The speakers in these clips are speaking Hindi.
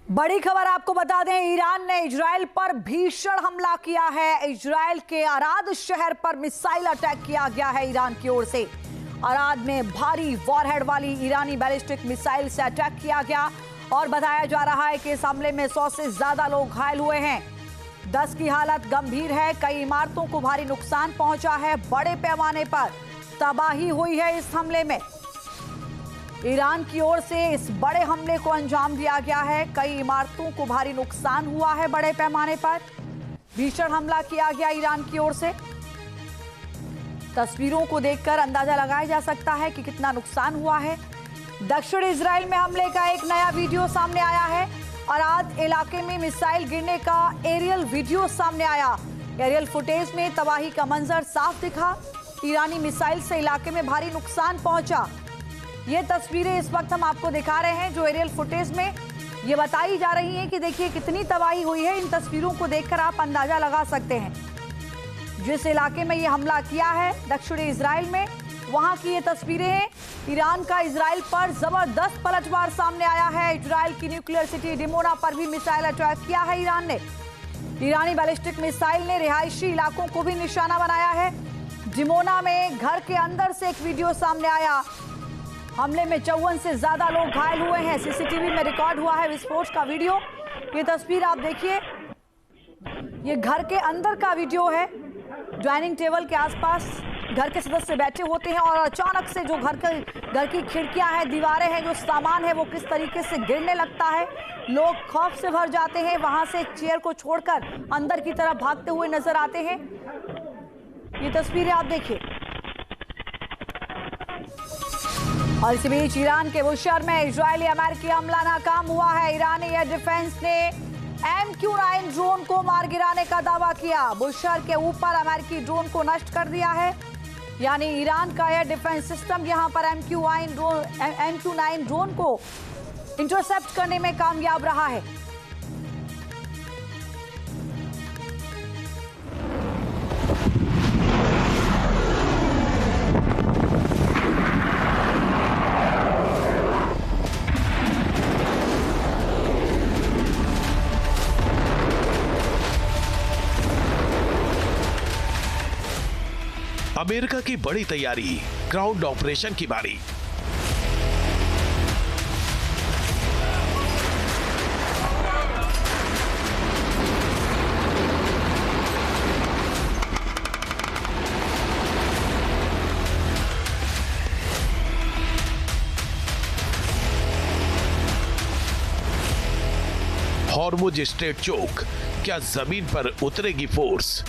बड़ी खबर आपको बता दें, ईरान ने इजराइल पर भीषण हमला किया है। इजराइल के अराद शहर पर मिसाइल अटैक किया गया है ईरान की ओर से। अराद में भारी वॉरहेड वाली ईरानी बैलिस्टिक मिसाइल से अटैक किया गया और बताया जा रहा है कि इस हमले में 100 से ज्यादा लोग घायल हुए हैं। 10 की हालत गंभीर है। कई इमारतों को भारी नुकसान पहुंचा है। बड़े पैमाने पर तबाही हुई है इस हमले में। ईरान की ओर से इस बड़े हमले को अंजाम दिया गया है। कई इमारतों को भारी नुकसान हुआ है। बड़े पैमाने पर भीषण हमला किया गया ईरान की ओर से। तस्वीरों को देखकर अंदाजा लगाया जा सकता है कि कितना नुकसान हुआ है। दक्षिण इजराइल में हमले का एक नया वीडियो सामने आया है। अराद इलाके में मिसाइल गिरने का एरियल वीडियो सामने आया। एरियल फुटेज में तबाही का मंजर साफ दिखा। ईरानी मिसाइल से इलाके में भारी नुकसान पहुंचा। ये तस्वीरें इस वक्त हम आपको दिखा रहे हैं जो एरियल फुटेज में ये बताई जा रही हैं कि देखिए कितनी तबाही हुई है। इन तस्वीरों को देखकर आप अंदाजा लगा सकते हैं। जिस इलाके में ये हमला किया है दक्षिणी इजराइल में, वहां की ये तस्वीरें हैं। ईरान का इजराइल पर जबरदस्त पलटवार सामने आया है। इजराइल की न्यूक्लियर सिटी डिमोना पर भी मिसाइल अटैक किया है ईरान ने। ईरानी बैलिस्टिक मिसाइल ने रिहायशी इलाकों को भी निशाना बनाया है। डिमोना में घर के अंदर से एक वीडियो सामने आया। हमले में 54 से ज्यादा लोग घायल हुए हैं। सीसीटीवी में रिकॉर्ड हुआ है विस्फोट का वीडियो। ये तस्वीर आप देखिए, ये घर के अंदर का वीडियो है। डाइनिंग टेबल के आसपास घर के सदस्य बैठे होते हैं और अचानक से जो घर की खिड़कियां हैं, दीवारें हैं, जो सामान है वो किस तरीके से गिरने लगता है। लोग खौफ से भर जाते हैं। वहां से चेयर को छोड़कर अंदर की तरफ भागते हुए नजर आते हैं। ये तस्वीरें आप देखिए। और इसी बीच ईरान के बुशहर में इजरायली अमेरिकी हमला नाकाम हुआ है। ईरानी एयर डिफेंस ने MQ-9 ड्रोन को मार गिराने का दावा किया। बुशहर के ऊपर अमेरिकी ड्रोन को नष्ट कर दिया है। यानी ईरान का एयर डिफेंस सिस्टम यहां पर MQ-9 ड्रोन को इंटरसेप्ट करने में कामयाब रहा है। अमेरिका की बड़ी तैयारी, ग्राउंड ऑपरेशन की बारी। हॉर्मुज स्ट्रेट चोक, क्या जमीन पर उतरेगी फोर्स?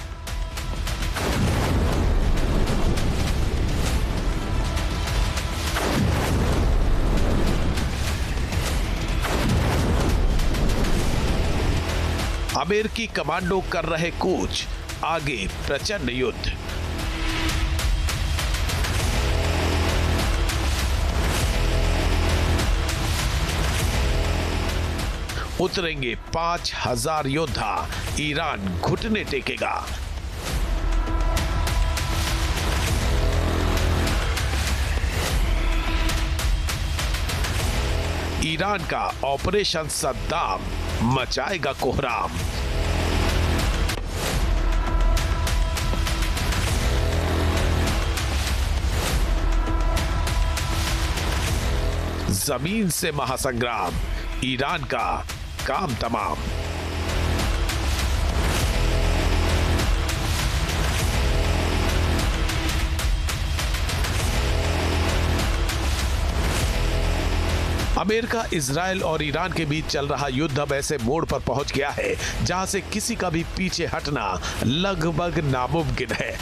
अमेरिकी कमांडो कर रहे कूच, आगे प्रचंड युद्ध। उतरेंगे 5000 योद्धा, ईरान घुटने टेकेगा। ईरान का ऑपरेशन सद्दाम मचाएगा कोहराम। जमीन से महासंग्राम, ईरान का काम तमाम। अमेरिका, इजराइल और ईरान के बीच चल रहा युद्ध अब ऐसे मोड़ पर पहुंच गया है जहां से किसी का भी पीछे हटना लगभग नामुमकिन है।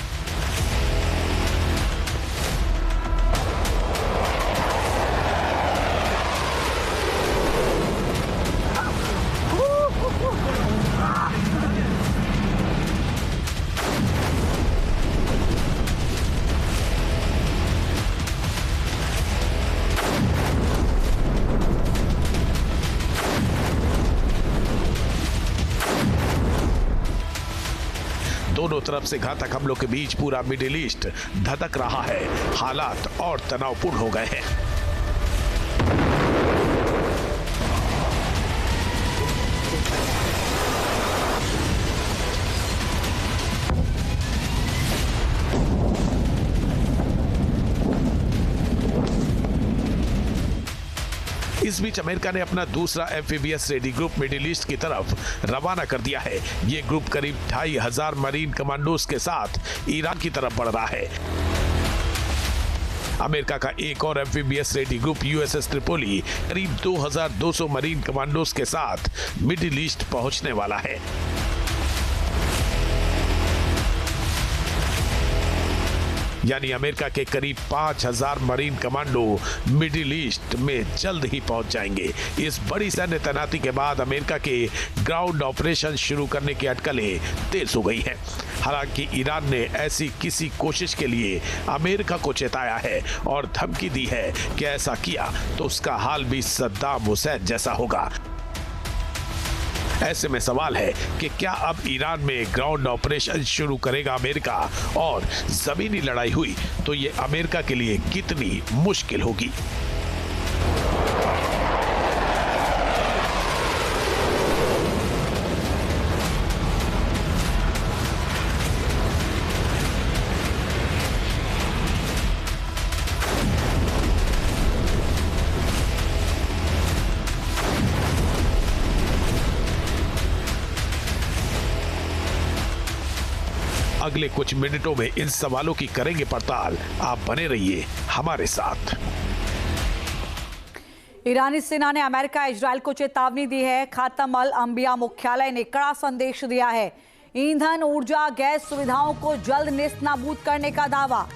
दोनों तरफ से घातक हमलों के बीच पूरा मिडिल ईस्ट धधक रहा है। हालात और तनावपूर्ण हो गए हैं। इस बीच अमेरिका ने अपना दूसरा amphibious ready group middle east की तरफ रवाना कर दिया है। ये ग्रुप करीब 2500 मरीन कमांडोज के साथ ईरान की तरफ बढ़ रहा है। अमेरिका का एक और amphibious ready group USS Tripoli करीब 2200 मरीन कमांडोज के साथ मिडिल ईस्ट पहुंचने वाला है। यानी अमेरिका के करीब 5000 मरीन कमांडो मिडिल ईस्ट में जल्द ही पहुंच जाएंगे। इस बड़ी सैन्य तैनाती के बाद अमेरिका के ग्राउंड ऑपरेशन शुरू करने की अटकलें तेज हो गई हैं। हालांकि ईरान ने ऐसी किसी कोशिश के लिए अमेरिका को चेताया है और धमकी दी है कि ऐसा किया तो उसका हाल भी सद्दाम हुसैन जैसा होगा। ऐसे में सवाल है कि क्या अब ईरान में ग्राउंड ऑपरेशन शुरू करेगा अमेरिका और जमीनी लड़ाई हुई तो ये अमेरिका के लिए कितनी मुश्किल होगी। अगले कुछ मिनटों में इन सवालों की करेंगे पड़ताल। आप बने रहिए हमारे साथ। ईरानी सेना ने अमेरिका इजरायल को चेतावनी दी है। खातम अल अंबिया मुख्यालय ने कड़ा संदेश दिया है। ईंधन, ऊर्जा, गैस सुविधाओं को जल्द नेस्तनाबूद करने का दावा।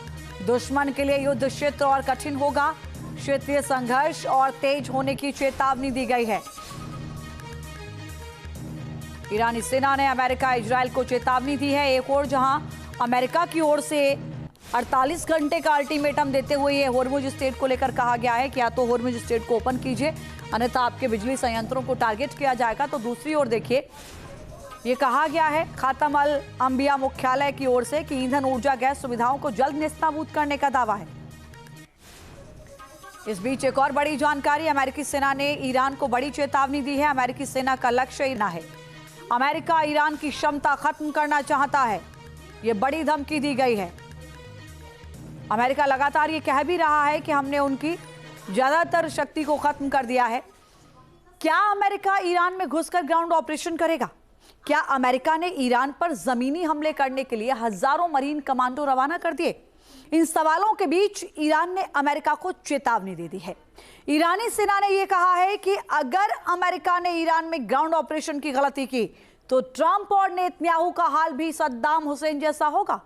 दुश्मन के लिए युद्ध क्षेत्र और कठिन होगा। क्षेत्रीय संघर्ष और तेज होने की चेतावनी दी गई है। ईरानी सेना ने अमेरिका इजरायल को चेतावनी दी है। एक और जहां अमेरिका की ओर से 48 घंटे का अल्टीमेटम देते हुए ये होर्मुज स्टेट को लेकर कहा गया है कि या तो होर्मुज स्टेट को ओपन कीजिए अन्यथा आपके बिजली संयंत्रों को टारगेट किया जाएगा। तो दूसरी ओर देखिए, ये कहा गया है खातम अल अंबिया मुख्यालय की ओर से कि ईंधन, ऊर्जा, गैस सुविधाओं को जल्द नेस्तनाबूद करने का दावा है। इस बीच एक और बड़ी जानकारी, अमेरिकी सेना ने ईरान को बड़ी चेतावनी दी है। अमेरिकी सेना का लक्ष्य ना है। अमेरिका ईरान की क्षमता खत्म करना चाहता है, यह बड़ी धमकी दी गई है। अमेरिका लगातार ये कह भी रहा है कि हमने उनकी ज्यादातर शक्ति को खत्म कर दिया है। क्या अमेरिका ईरान में घुसकर ग्राउंड ऑपरेशन करेगा? क्या अमेरिका ने ईरान पर जमीनी हमले करने के लिए हजारों मरीन कमांडो रवाना कर दिए? इन सवालों के बीच ईरान ने अमेरिका को चेतावनी दे दी है। ईरानी सेना ने यह कहा है कि अगर अमेरिका ने ईरान में ग्राउंड ऑपरेशन की गलती की तो ट्रंप और नेतन्याहू का हाल भी सद्दाम हुसैन जैसा होगा।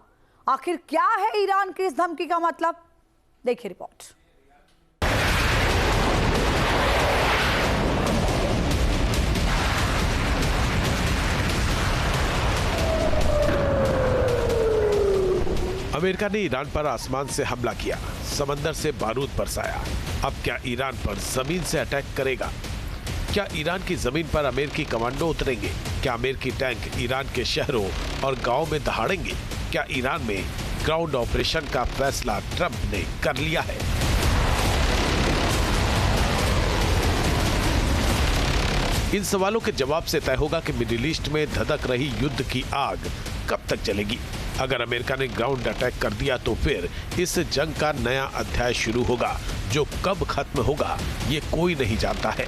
आखिर क्या है ईरान की इस धमकी का मतलब? देखिए रिपोर्ट। अमेरिका ने ईरान पर आसमान से हमला किया, समंदर से बारूद बरसाया। अब क्या ईरान पर जमीन से अटैक करेगा? क्या ईरान की जमीन पर अमेरिकी कमांडो उतरेंगे? क्या अमेरिकी टैंक ईरान के शहरों और गांवों में दहाड़ेंगे? क्या ईरान में ग्राउंड ऑपरेशन का फैसला ट्रंप ने कर लिया है? इन सवालों के जवाब से तय होगा कि मिडिल ईस्ट में धधक रही युद्ध की आग कब तक चलेगी। अगर अमेरिका ने ग्राउंड अटैक कर दिया तो फिर इस जंग का नया अध्याय शुरू होगा, जो कब खत्म होगा ये कोई नहीं जानता है।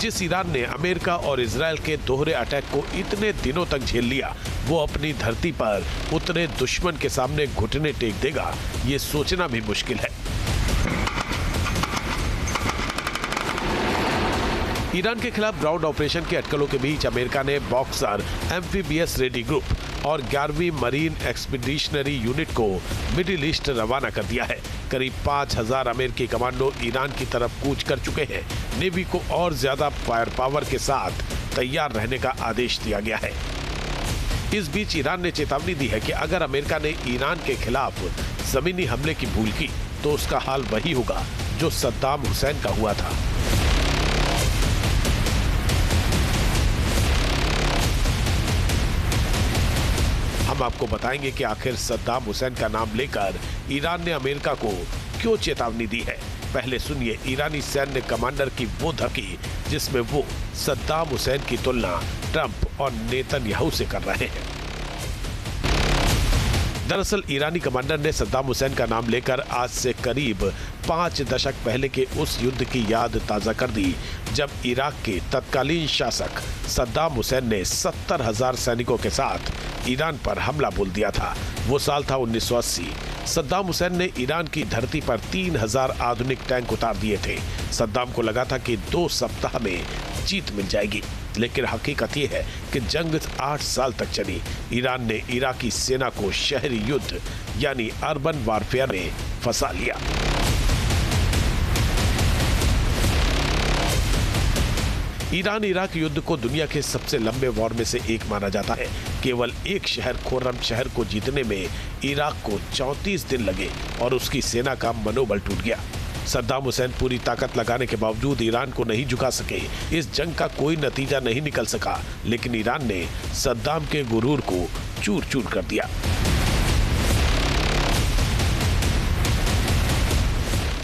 जिस ईरान ने अमेरिका और इजराइल के दोहरे अटैक को इतने दिनों तक झेल लिया, वो अपनी धरती पर उतने दुश्मन के सामने घुटने टेक देगा, ये सोचना भी मुश्किल है। ईरान के खिलाफ ग्राउंड ऑपरेशन के अटकलों के बीच अमेरिका ने बॉक्सर एम्फीबियस रेडी ग्रुप और 11वीं मरीन एक्सपीडिशनरी यूनिट को मिडिल ईस्ट रवाना कर दिया है। करीब 5000 अमेरिकी कमांडो ईरान की तरफ कूच कर चुके हैं। नेवी को और ज्यादा फायर पावर के साथ तैयार रहने का आदेश दिया गया है। इस बीच ईरान ने चेतावनी दी है कि अगर अमेरिका ने ईरान के खिलाफ जमीनी हमले की भूल की तो उसका हाल वही होगा जो सद्दाम हुसैन का हुआ था। हम आपको बताएंगे कि आखिर सद्दाम हुसैन का नाम लेकर ईरान ने अमेरिका को क्यों चेतावनी दी है। पहले सुनिए ईरानी सैन्य कमांडर की वो धमकी जिसमें वो सद्दाम हुसैन की तुलना ट्रंप और नेतन्याहू से कर रहे हैं। दरअसल ईरानी कमांडर ने सद्दाम हुसैन का नाम लेकर आज से करीब 5 दशक पहले के उस युद्ध की याद ताजा कर दी जब इराक के तत्कालीन शासक सद्दाम हुसैन ने 70,000 सैनिकों के साथ ईरान पर हमला बोल दिया था। वो साल था 1980। सद्दाम हुसैन ने ईरान की धरती पर 3,000 आधुनिक टैंक उतार दिए थे। सद्दाम को लगा था कि 2 सप्ताह में जीत मिल जाएगी, लेकिन हकीकत ये है कि जंग 8 साल तक चली। ईरान ने इराकी सेना को शहरी युद्ध यानी अर्बन वारफेयर में फंसा लिया। ईरान इराक युद्ध को दुनिया के सबसे लंबे वॉर में से एक माना जाता है। केवल एक शहर खुर्रम शहर को जीतने में इराक को 34 दिन लगे और उसकी सेना का मनोबल टूट गया। सद्दाम हुसैन पूरी ताकत लगाने के बावजूद ईरान को नहीं झुका सके। इस जंग का कोई नतीजा नहीं निकल सका, लेकिन ईरान ने सद्दाम के गुरूर को चूर चूर कर दिया।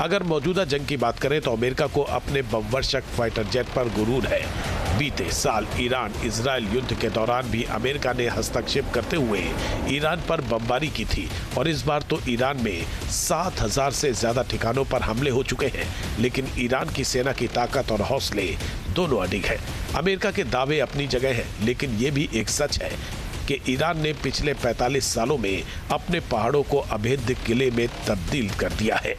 अगर मौजूदा जंग की बात करें तो अमेरिका को अपने बमवर्षक फाइटर जेट पर गुरूर है। बीते साल ईरान इजराइल युद्ध के दौरान भी अमेरिका ने हस्तक्षेप करते हुए ईरान पर बमबारी की थी और इस बार तो ईरान में 7,000 से ज्यादा ठिकानों पर हमले हो चुके हैं, लेकिन ईरान की सेना की ताकत और हौसले दोनों अडिग हैं। अमेरिका के दावे अपनी जगह हैं, लेकिन ये भी एक सच है कि ईरान ने पिछले 45 सालों में अपने पहाड़ों को अभेद्य किले में तब्दील कर दिया है।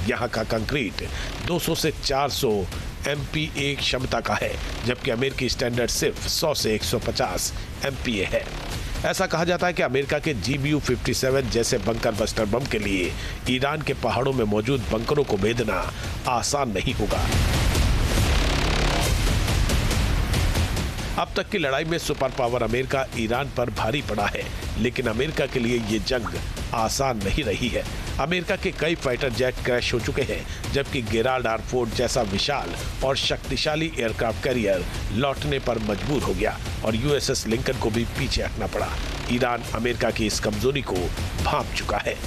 यहाँ का कंक्रीट 200 से 400 MPa क्षमता का है, जबकि अमेरिकी स्टैंडर्ड सिर्फ 100 से 150 MPa है। ऐसा कहा जाता है कि अमेरिका के GBU-57 जैसे बंकर बस्टर बम के लिए ईरान के पहाड़ों में मौजूद बंकरों को भेदना आसान नहीं होगा। अब तक की लड़ाई में सुपर पावर अमेरिका ईरान पर भारी पड़ा है, लेकिन अमेरिका के लिए ये जंग आसान नहीं रही है। अमेरिका के कई फाइटर जेट क्रैश हो चुके हैं, जबकि गेराल्ड आर फोर्ड जैसा विशाल और शक्तिशाली एयरक्राफ्ट कैरियर लौटने पर मजबूर हो गया और USS लिंकन को भी पीछे हटना पड़ा। ईरान अमेरिका की इस कमजोरी को भांप चुका है।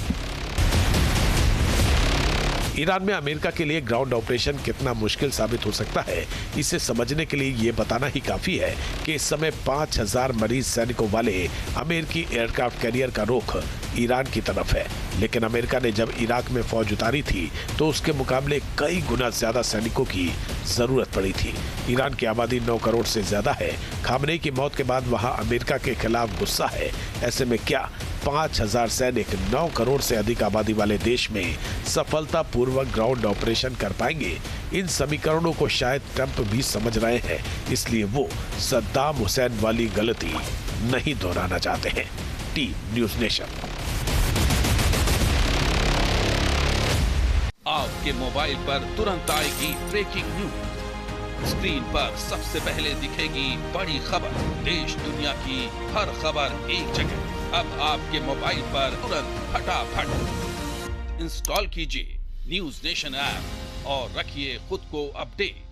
ईरान में अमेरिका के लिए ग्राउंड ऑपरेशन कितना मुश्किल साबित हो सकता है, इसे समझने के लिए ये बताना ही काफी है कि इस समय 5,000 मरीज सैनिकों वाले अमेरिकी एयरक्राफ्ट कैरियर का रुख ईरान की तरफ है। लेकिन अमेरिका ने जब इराक में फौज उतारी थी तो उसके मुकाबले कई गुना ज्यादा सैनिकों की जरूरत पड़ी थी। ईरान की आबादी 9 करोड़ से ज्यादा है। खामनेई की मौत के बाद वहां अमेरिका के खिलाफ गुस्सा है। ऐसे में क्या 5,000 सैनिक 9 करोड़ से अधिक आबादी वाले देश में सफलतापूर्वक ग्राउंड ऑपरेशन कर पाएंगे? इन समीकरणों को शायद ट्रंप भी समझ रहे हैं, इसलिए वो सद्दाम हुसैन वाली गलती नहीं दोहराना चाहते हैं। Team news nation. आपके मोबाइल पर तुरंत आएगी ब्रेकिंग न्यूज। स्क्रीन पर सबसे पहले दिखेगी बड़ी खबर। देश दुनिया की हर खबर एक जगह। अब आपके मोबाइल पर तुरंत फटाफट इंस्टॉल कीजिए न्यूज़ नेशन ऐप और रखिए खुद को अपडेट।